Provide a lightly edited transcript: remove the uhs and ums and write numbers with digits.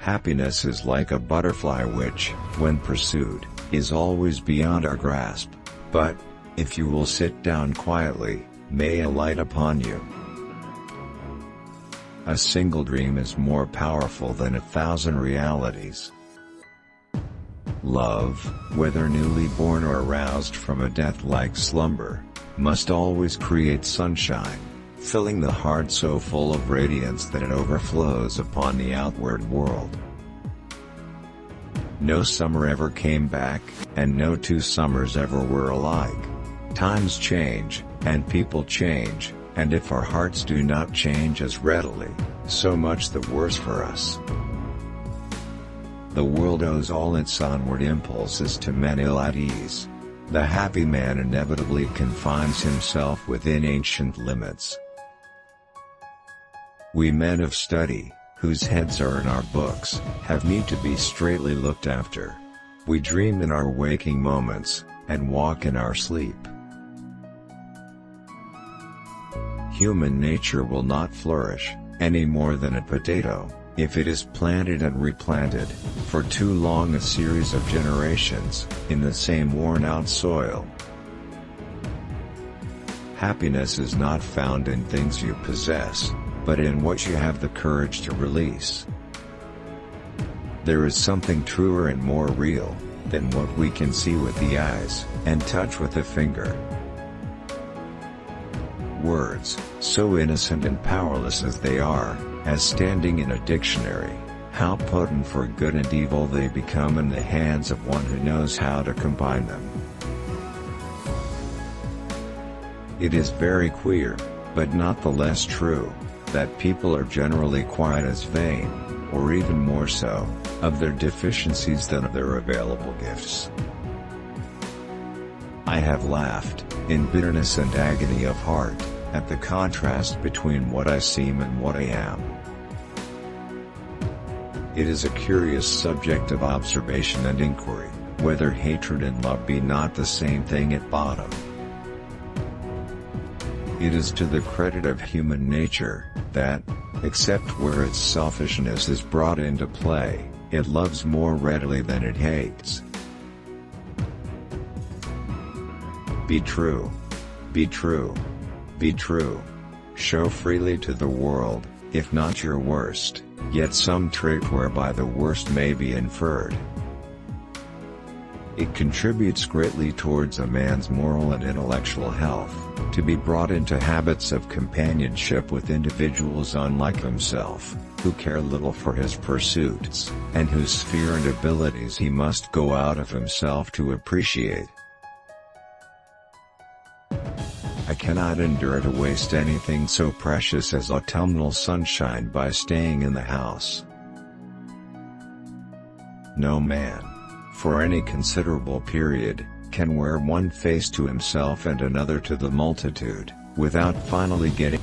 Happiness is like a butterfly which, when pursued, is always beyond our grasp, but, if you will sit down quietly, may alight upon you. A single dream is more powerful than 1,000 realities. Love, whether newly born or aroused from a death-like slumber, must always create sunshine, filling the heart so full of radiance that it overflows upon the outward world. No summer ever came back, and no two summers ever were alike. Times change, and people change, and if our hearts do not change as readily, so much the worse for us. The world owes all its onward impulses to men ill at ease. The happy man inevitably confines himself within ancient limits. We men of study, whose heads are in our books, have need to be straightly looked after. We dream in our waking moments, and walk in our sleep. Human nature will not flourish, any more than a potato, if it is planted and replanted, for too long a series of generations, in the same worn-out soil. Happiness is not found in things you possess, but in what you have the courage to release. There is something truer and more real, than what we can see with the eyes, and touch with the finger. Words, so innocent and powerless as they are, as standing in a dictionary, how potent for good and evil they become in the hands of one who knows how to combine them. It is very queer, but not the less true, that people are generally quite as vain, or even more so, of their deficiencies than of their available gifts. I have laughed, in bitterness and agony of heart, at the contrast between what I seem and what I am. It is a curious subject of observation and inquiry, whether hatred and love be not the same thing at bottom. It is to the credit of human nature, that, except where its selfishness is brought into play, it loves more readily than it hates. Be true. Be true. Be true. Show freely to the world, if not your worst, yet some trait whereby the worst may be inferred. It contributes greatly towards a man's moral and intellectual health, to be brought into habits of companionship with individuals unlike himself, who care little for his pursuits, and whose sphere and abilities he must go out of himself to appreciate. I cannot endure to waste anything so precious as autumnal sunshine by staying in the house. No man, for any considerable period, can wear one face to himself and another to the multitude, without finally getting